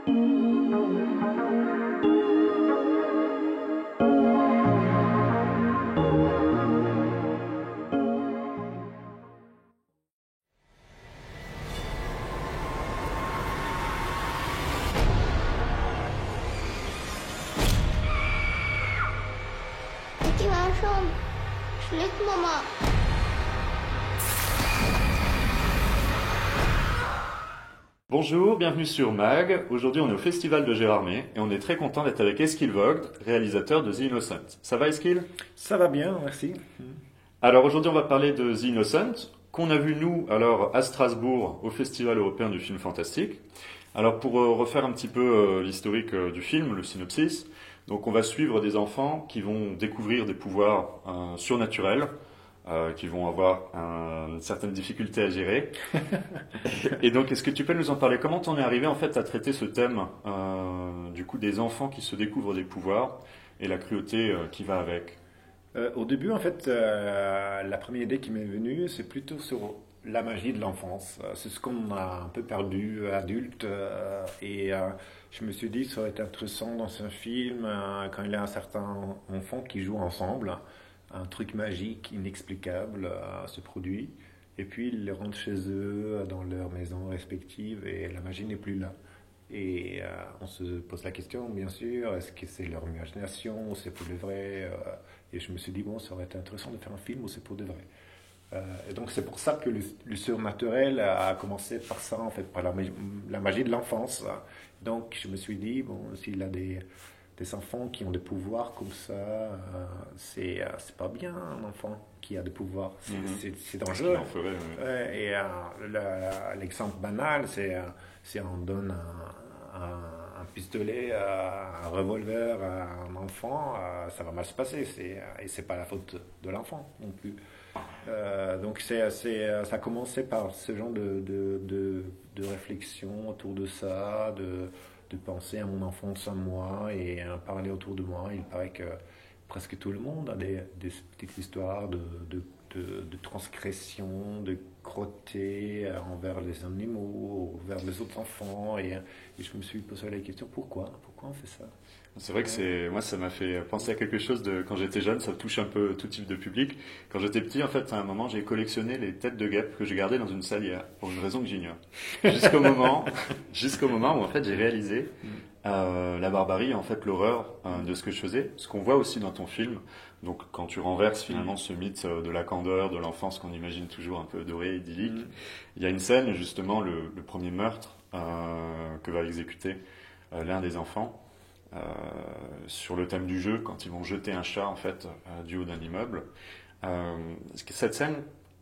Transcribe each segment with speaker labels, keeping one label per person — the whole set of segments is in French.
Speaker 1: Vicky war schon. Schläft Mama.
Speaker 2: Bonjour, bienvenue sur MAG. Aujourd'hui, on est au Festival de Gérardmer et on est très content d'être avec Eskil Vogt, réalisateur de The Innocent. Ça va, Eskil?
Speaker 3: Ça va bien, merci.
Speaker 2: Alors aujourd'hui, on va parler de The Innocent, qu'on a vu nous alors à Strasbourg au Festival européen du film fantastique. Alors pour refaire un petit peu l'historique du film, le synopsis, donc on va suivre des enfants qui vont découvrir des pouvoirs surnaturels, qui vont avoir une certaine difficulté à gérer. Et donc, est-ce que tu peux nous en parler? Comment t'en es arrivé en fait à traiter ce thème du coup des enfants qui se découvrent des pouvoirs et la cruauté qui va avec?
Speaker 3: Au début, en fait, la première idée qui m'est venue, c'est plutôt sur la magie de l'enfance. C'est ce qu'on a un peu perdu adulte. Je me suis dit que ça aurait été intéressant dans un film, quand il y a un certain enfant qui joue ensemble, un truc magique, inexplicable se produit. Et puis ils rentrent chez eux, dans leur maison respective, et la magie n'est plus là. On se pose la question, bien sûr, est-ce que c'est leur imagination, ou c'est pour de vrai Et je me suis dit, bon, ça aurait été intéressant de faire un film où c'est pour de vrai. Et donc c'est pour ça que le surnaturel a commencé par ça, en fait, par la magie de l'enfance. Donc je me suis dit, bon, s'il a des enfants qui ont des pouvoirs comme ça, c'est pas bien un enfant qui a des pouvoirs, c'est dangereux.
Speaker 2: En ferait, ouais.
Speaker 3: L'exemple banal, c'est on donne un pistolet, un revolver à un enfant, ça va mal se passer, et c'est pas la faute de l'enfant non plus. Donc ça a commencé par ce genre de réflexion autour de ça, de penser à mon enfance à moi et à parler autour de moi. Il paraît que presque tout le monde a des petites histoires de transgression, de cruauté envers les animaux, envers les autres enfants. Et je me suis posé la question, pourquoi on fait ça?
Speaker 2: C'est vrai que moi ça m'a fait penser à quelque chose de quand j'étais jeune, ça touche un peu tout type de public. Quand j'étais petit, en fait, à un moment, j'ai collectionné les têtes de guêpes que j'ai gardées dans une salière pour une raison que j'ignore. Jusqu'au moment où en fait j'ai réalisé la barbarie, en fait l'horreur de ce que je faisais, ce qu'on voit aussi dans ton film. Donc quand tu renverses finalement ce mythe de la candeur, de l'enfance qu'on imagine toujours un peu doré, idyllique, il y a une scène justement le premier meurtre que va exécuter l'un des enfants. Sur le thème du jeu, quand ils vont jeter un chat en fait du haut d'un immeuble. Cette scène,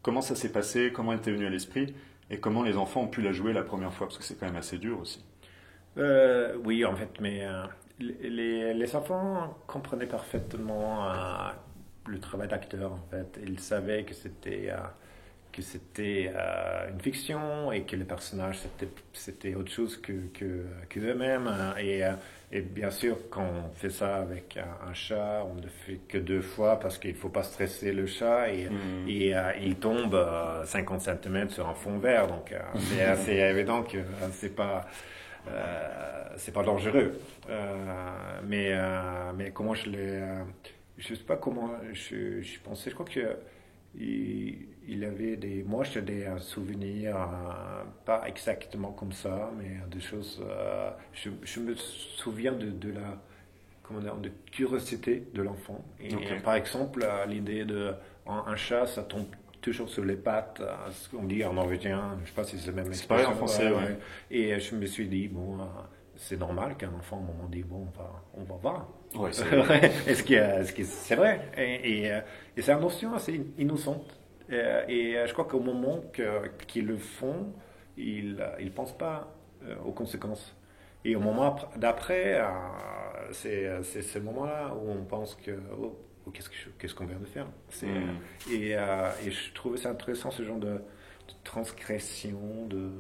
Speaker 2: comment ça s'est passé, comment elle t'est venue à l'esprit et comment les enfants ont pu la jouer la première fois, parce que c'est quand même assez dur aussi.
Speaker 3: Oui, en fait, mais les enfants comprenaient parfaitement le travail d'acteur, en fait. Ils savaient que c'était une fiction et que les personnages c'était autre chose que eux-mêmes. Et bien sûr, quand on fait ça avec un chat, on ne le fait que 2 fois parce qu'il ne faut pas stresser le chat il tombe 50 cm sur un fond vert. Donc c'est assez évident que c'est pas dangereux. Mais comment je sais pas comment je pensais, je crois que il avait moi j'avais des souvenirs pas exactement comme ça, mais des choses. Je me souviens de la comment dire, de curiosité de l'enfant.
Speaker 2: Okay.
Speaker 3: Par exemple, l'idée de un chat, ça tombe toujours sur les pattes, ce qu'on dit en norvégien. Je sais pas si c'est le même
Speaker 2: C'est pareil en français, ouais.
Speaker 3: Et je me suis dit, bon, c'est normal qu'un enfant, à un moment dit, bon, on va voir.
Speaker 2: Ouais,
Speaker 3: Est-ce que c'est vrai? Et c'est une notion assez innocente. Je crois qu'au moment qu'ils le font, ils ne pensent pas aux conséquences. Et au moment d'après, c'est ce moment-là où on pense que qu'est-ce qu'on vient de faire. Et je trouvais ça intéressant, ce genre de transgression, de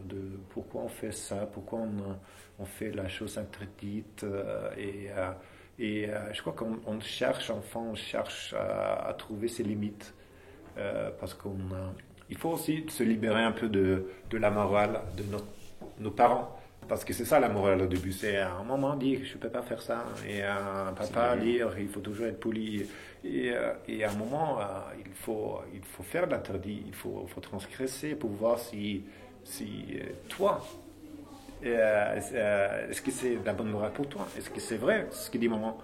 Speaker 3: pourquoi on fait ça, pourquoi on fait la chose interdite. Je crois qu'on cherche, enfant, on cherche à trouver ses limites. Parce il faut aussi se libérer un peu de la morale de nos parents. Parce que c'est ça la morale au début, c'est un maman dit je ne peux pas faire ça, et un papa dire il faut toujours être poli, et à un moment il faut faire l'interdit, faut transgresser pour voir si toi, est-ce que c'est la bonne morale pour toi, est-ce que c'est vrai ce que dit maman.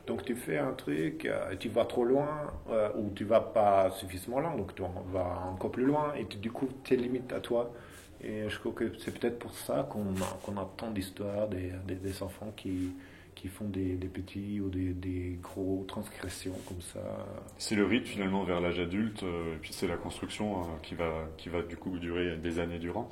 Speaker 3: Donc tu fais un truc, tu vas trop loin, ou tu vas pas suffisamment loin, donc tu vas encore plus loin, et tu découvres tes limites à toi. Et je crois que c'est peut-être pour ça qu'on a tant d'histoires des enfants qui font des petits ou des gros transgressions comme ça.
Speaker 2: C'est le rythme finalement vers l'âge adulte, et puis c'est la construction qui va du coup durer des années durant.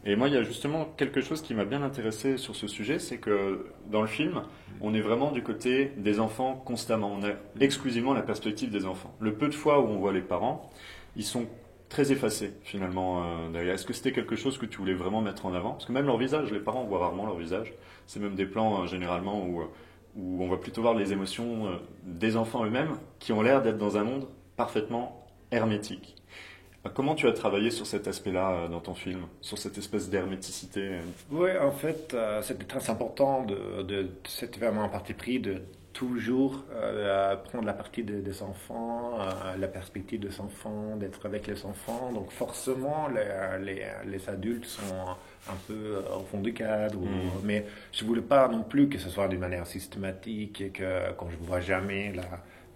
Speaker 2: Et moi, il y a justement quelque chose qui m'a bien intéressé sur ce sujet, c'est que dans le film, on est vraiment du côté des enfants constamment. On a exclusivement la perspective des enfants. Le peu de fois où on voit les parents, ils sont très effacés finalement. Derrière. Est-ce que c'était quelque chose que tu voulais vraiment mettre en avant? Parce que même leur visage, les parents voient rarement leur visage. C'est même des plans généralement où on va plutôt voir les émotions des enfants eux-mêmes qui ont l'air d'être dans un monde parfaitement hermétique. Comment tu as travaillé sur cet aspect-là dans ton film, sur cette espèce d'herméticité?
Speaker 3: Oui, en fait, c'était très important c'était vraiment un parti pris de toujours prendre la partie des enfants, la perspective des enfants, d'être avec les enfants. Donc forcément, les adultes sont un peu au fond du cadre. Mais je voulais pas non plus que ce soit d'une manière systématique et que quand je vois jamais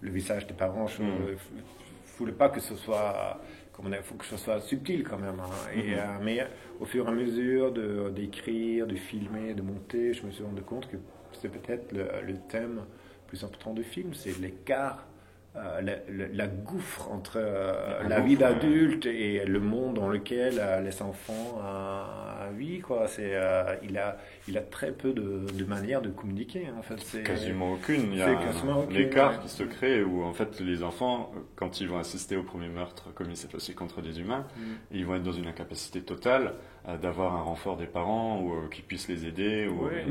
Speaker 3: le visage des parents, je voulais pas que ce soit... Il faut que ce soit subtil quand même. Mais au fur et à mesure d'écrire, de filmer, de monter, je me suis rendu compte que c'est peut-être le thème plus important du film, c'est l'écart, la gouffre entre la vie d'adulte et le monde dans lequel les enfants vivent. Il a très peu de manières de communiquer. En fait,
Speaker 2: quasiment aucune. Il y a un écart qui se crée où en fait les enfants, quand ils vont assister au premier meurtre commis cette fois-ci contre des humains, ils vont être dans une incapacité totale d'avoir un renfort des parents ou qui puissent les aider.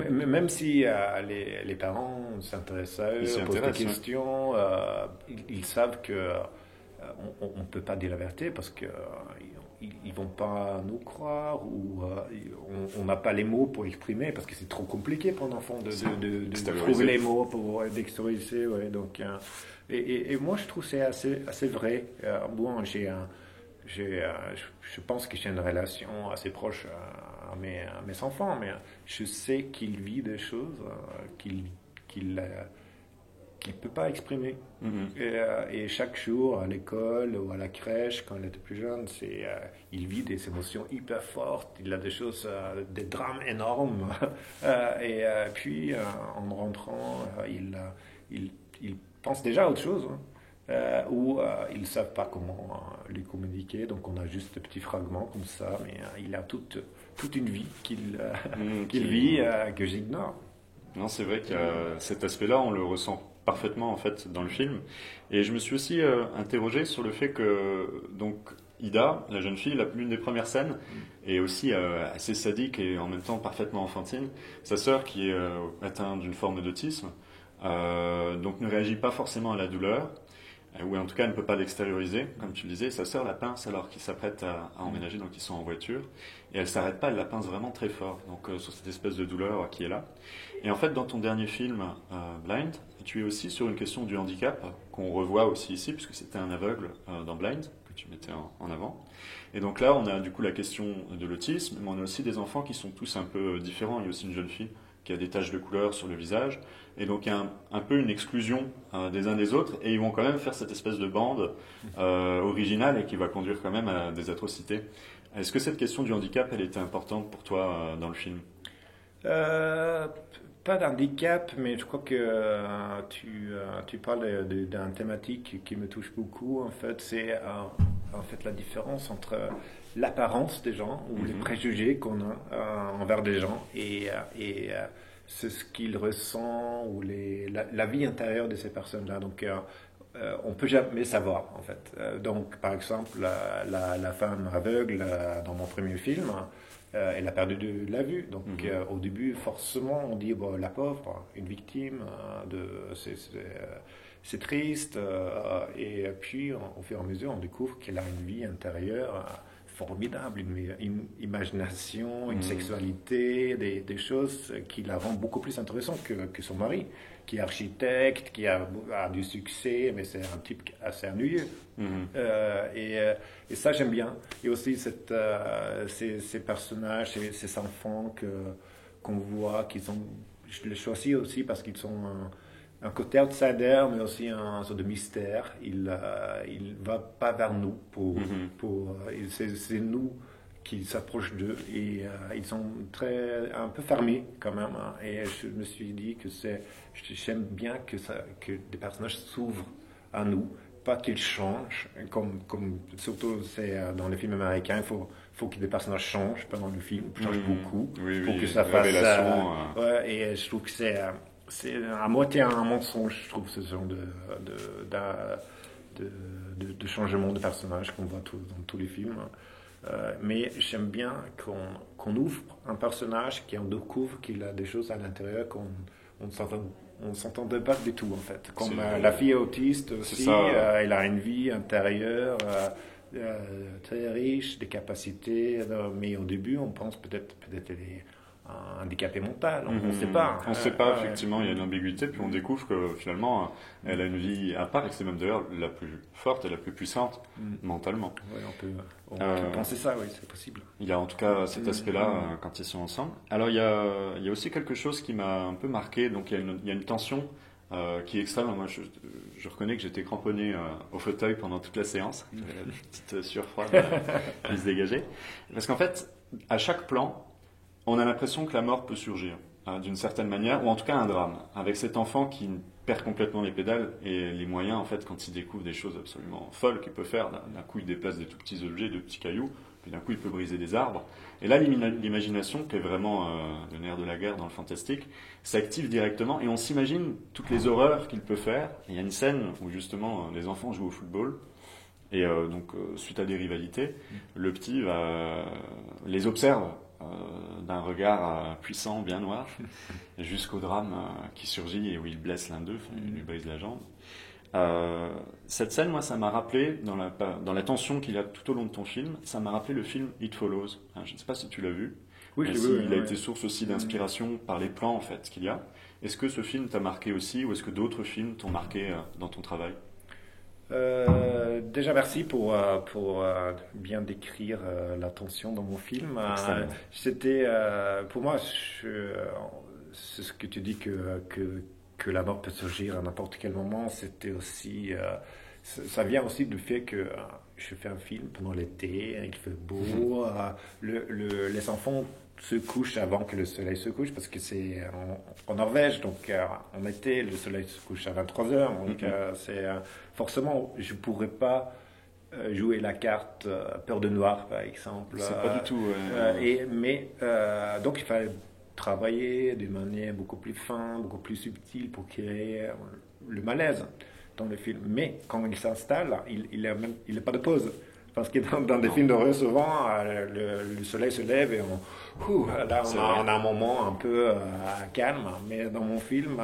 Speaker 3: Mais même si les parents s'intéressent à eux, posent des questions, ils savent que on ne peut pas dire la vérité parce que ils vont pas nous croire ou on n'a pas les mots pour exprimer parce que c'est trop compliqué pour un enfant de trouver les mots pour d'extérioriser. Donc, et moi je trouve que c'est assez vrai. Bon, je pense que j'ai une relation assez proche à mes enfants, mais je sais qu'ils vivent des choses qu'ils ne peut pas exprimer. Et chaque jour, à l'école ou à la crèche, quand il était plus jeune, il vit des émotions hyper fortes, il a des choses, des drames énormes. Et puis, en rentrant, il pense déjà à autre chose. Ou ils ne savent pas comment lui communiquer, donc on a juste des petits fragments comme ça, mais il a toute une vie qu'il vit que j'ignore.
Speaker 2: Non, c'est vrai que cet aspect-là, on le ressent parfaitement en fait dans le film. Et je me suis aussi interrogé sur le fait que donc Ida, la jeune fille, l'une des premières scènes, est aussi assez sadique et en même temps parfaitement enfantine. Sa sœur, qui est atteinte d'une forme d'autisme, donc ne réagit pas forcément à la douleur. Ou en tout cas elle ne peut pas l'extérioriser, comme tu le disais. Sa sœur la pince alors qu'ils s'apprêtent à emménager, donc ils sont en voiture, et elle s'arrête pas, elle la pince vraiment très fort, donc sur cette espèce de douleur qui est là. Et en fait dans ton dernier film, Blind, tu es aussi sur une question du handicap, qu'on revoit aussi ici, puisque c'était un aveugle dans Blind, que tu mettais en avant. Et donc là on a du coup la question de l'autisme, mais on a aussi des enfants qui sont tous un peu différents. Il y a aussi une jeune fille qui a des taches de couleur sur le visage. Et donc il y a un peu une exclusion des uns des autres, et ils vont quand même faire cette espèce de bande originale et qui va conduire quand même à des atrocités. Est-ce que cette question du handicap, elle était importante pour toi dans le film?
Speaker 3: Pas d'handicap, mais je crois que tu parles d'une thématique qui me touche beaucoup. En fait, c'est en fait la différence entre l'apparence des gens ou les préjugés qu'on a envers des gens et c'est ce qu'ils ressentent ou la vie intérieure de ces personnes-là. Donc, on peut jamais savoir, en fait. Donc, par exemple, la femme aveugle dans mon premier film, elle a perdu de la vue. Donc, au début, forcément, on dit bon, la pauvre, une victime, c'est triste. Et puis, au fur et à mesure, on découvre qu'elle a une vie intérieure formidable, une imagination, une sexualité, des choses qui la rendent beaucoup plus intéressante que son mari, qui est architecte, qui a du succès, mais c'est un type assez ennuyeux. Et ça, j'aime bien. Et aussi ces personnages, ces enfants qu'on voit, je les choisis aussi parce qu'ils sont un côté outsider, mais aussi un sorte de mystère. Il ne va pas vers nous. C'est nous qui s'approchent d'eux. Et ils sont un peu fermés quand même. Hein. Et je me suis dit que j'aime bien que des personnages s'ouvrent à nous, pas qu'ils changent. Comme surtout c'est dans les films américains, il faut que des personnages changent pendant le film, changent beaucoup, pour que ça fasse. Ouais, et je trouve que c'est à moitié un mensonge, je trouve, ce genre de changement de personnage qu'on voit dans tous les films. Mais j'aime bien qu'on ouvre un personnage, qu'on découvre qu'il a des choses à l'intérieur qu'on ne s'entendait pas du tout, en fait. Comme la fille autiste aussi, elle a une vie intérieure très riche, des capacités, mais au début, on pense peut-être elle est handicapé mental, on ne sait pas.
Speaker 2: On ne sait pas, effectivement, il y a une ambiguïté, puis on découvre que finalement, elle a une vie à part, et que c'est même d'ailleurs la plus forte et la plus puissante mentalement.
Speaker 3: Oui, on peut penser ça, oui, c'est possible.
Speaker 2: Il y a en tout cas cet aspect-là quand ils sont ensemble. Alors il y a aussi quelque chose qui m'a un peu marqué, donc il y a une tension qui est extrême. Moi, je reconnais que j'étais cramponné au fauteuil pendant toute la séance, la petite sueur froide qui se dégageait. Parce qu'en fait, à chaque plan, on a l'impression que la mort peut surgir, d'une certaine manière, ou en tout cas un drame, avec cet enfant qui perd complètement les pédales et les moyens, en fait, quand il découvre des choses absolument folles qu'il peut faire. D'un coup, il déplace des tout petits objets, de petits cailloux, puis d'un coup, il peut briser des arbres. Et là, l'imagination, qui est vraiment le nerf de la guerre dans le fantastique, s'active directement et on s'imagine toutes les horreurs qu'il peut faire. Et il y a une scène où, justement, les enfants jouent au football. Et donc, suite à des rivalités, le petit les observe d'un regard puissant, bien noir, jusqu'au drame qui surgit et où il blesse l'un d'eux, il lui brise la jambe. Cette scène, moi, ça m'a rappelé, dans la tension qu'il y a tout au long de ton film, ça m'a rappelé le film It Follows. Je ne sais pas si tu l'as vu.
Speaker 3: Oui,
Speaker 2: il a été source aussi d'inspiration par les plans, en fait, qu'il y a. Est-ce que ce film t'a marqué aussi, ou est-ce que d'autres films t'ont marqué dans ton travail ?
Speaker 3: Déjà merci pour bien décrire la tension dans mon film. C'était pour moi c'est ce que tu dis que la mort peut surgir à n'importe quel moment. C'était aussi ça vient aussi du fait que je fais un film pendant l'été, il fait beau, les enfants se couchent avant que le soleil se couche parce que c'est en Norvège, donc en été le soleil se couche à 23h, donc c'est forcément je pourrais pas jouer la carte peur de noir par exemple.
Speaker 2: C'est pas du tout.
Speaker 3: Donc il fallait travailler de manière beaucoup plus fine, beaucoup plus subtile pour créer le malaise dans le film. Mais quand il s'installe, il n'a pas de pause. Parce que dans des films d'horreur, souvent, le soleil se lève et on a un moment un peu calme. Mais dans mon film,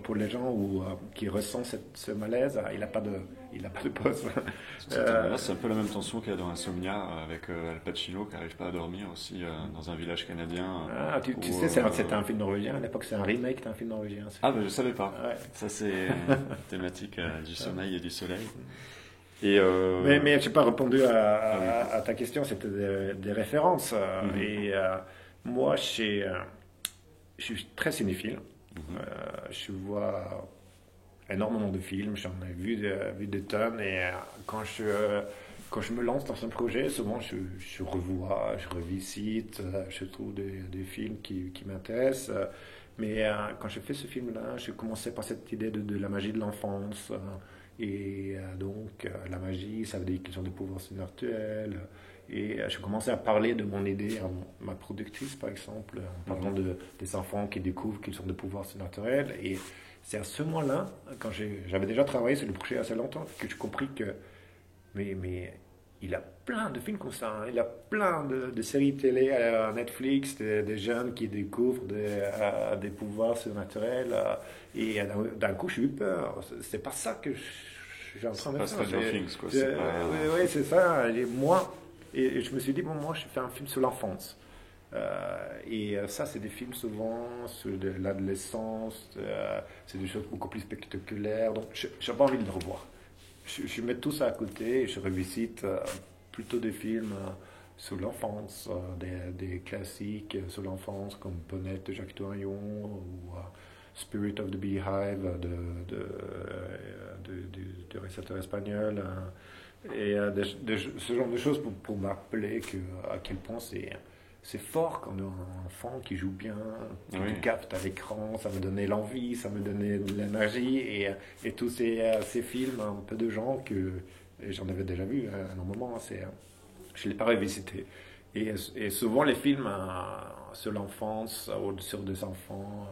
Speaker 3: pour les gens qui ressentent ce malaise, il n'a pas de pause.
Speaker 2: C'est un peu la même tension qu'il y a dans Insomnia avec Al Pacino qui n'arrive pas à dormir aussi dans un village canadien.
Speaker 3: Tu sais, c'était un film norvégien. À l'époque, c'est un remake d'un film norvégien.
Speaker 2: Ben, je ne savais pas. Ouais. Ça, c'est thématique du sommeil et du soleil. Mais
Speaker 3: je n'ai pas répondu à ta question, c'était des références. Et moi, je suis très cinéphile. Je vois énormément de films, j'en ai vu des tonnes. Et quand je me lance dans un projet, souvent je revois, je revisite, je trouve des films qui m'intéressent. Mais quand je fais ce film-là, je commençais par cette idée de la magie de l'enfance. Et donc, la magie, ça veut dire qu'ils ont des pouvoirs surnaturels. Et je commençais à parler de mon idée à ma productrice, par exemple, en parlant des enfants qui découvrent qu'ils ont des pouvoirs surnaturels. Et c'est à ce moment-là, quand j'avais déjà travaillé sur le projet assez longtemps, que j'ai compris que mais il a plein de films comme ça. Hein. Il a plein de séries télé à Netflix, des jeunes qui découvrent des pouvoirs surnaturels. Et d'un coup, j'ai eu peur. C'est pas ça que j'ai en train de faire.
Speaker 2: C'est pas Stranger Things, quoi.
Speaker 3: Oui, c'est ça. Et moi, Et je me suis dit, bon, moi, je fais un film sur l'enfance. Ça, c'est des films souvent sur de l'adolescence, c'est des choses beaucoup plus spectaculaires. Donc, j'ai pas envie de le revoir. Je mets tout ça à côté et je revisite plutôt des films sur l'enfance, des classiques sur l'enfance comme Ponette de Jacques Touraillon ou Spirit of the Beehive du réalisateur espagnol. Ce genre de choses pour m'appeler à quel point c'est fort quand on a un enfant qui joue bien, qui capte à l'écran, ça me donnait l'envie, ça me donnait de l'énergie et tous ces films, un peu de gens que j'en avais déjà vu à un moment, je ne l'ai pas revisité. Et souvent les films sur l'enfance ou sur des enfants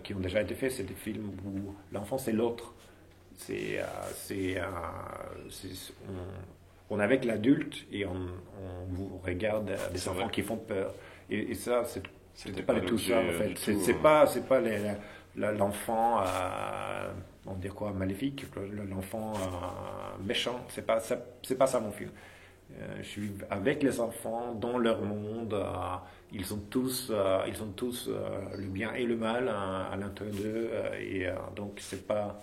Speaker 3: qui ont déjà été faits, c'est des films où l'enfant c'est l'autre. On est avec l'adulte et on regarde des enfants qui font peur. Et ça, c'était pas du tout ça, en fait. C'est pas l'enfant, on dit quoi, maléfique, l'enfant méchant. C'est pas ça mon film. Je suis avec les enfants dans leur monde. Ils ont tous le bien et le mal à l'intérieur d'eux. Donc c'est pas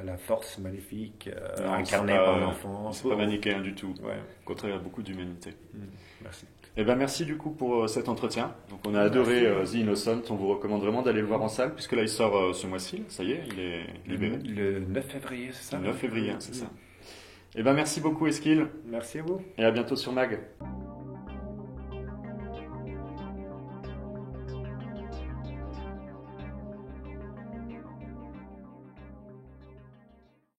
Speaker 3: la force maléfique incarnée par l'enfant.
Speaker 2: C'est pas manichéen du tout.
Speaker 3: Ouais.
Speaker 2: Au contraire, il y a beaucoup d'humanité.
Speaker 3: Merci.
Speaker 2: Eh ben, merci du coup pour cet entretien. Donc, on a adoré The Innocent. On vous recommande vraiment d'aller le voir en salle, puisque là, il sort ce mois-ci. Ça y est, il est libéré.
Speaker 3: Le 9 février, c'est ça?
Speaker 2: Le 9 février, c'est ça. Eh ben, merci beaucoup, Eskil.
Speaker 3: Merci à vous.
Speaker 2: Et à bientôt sur MAG.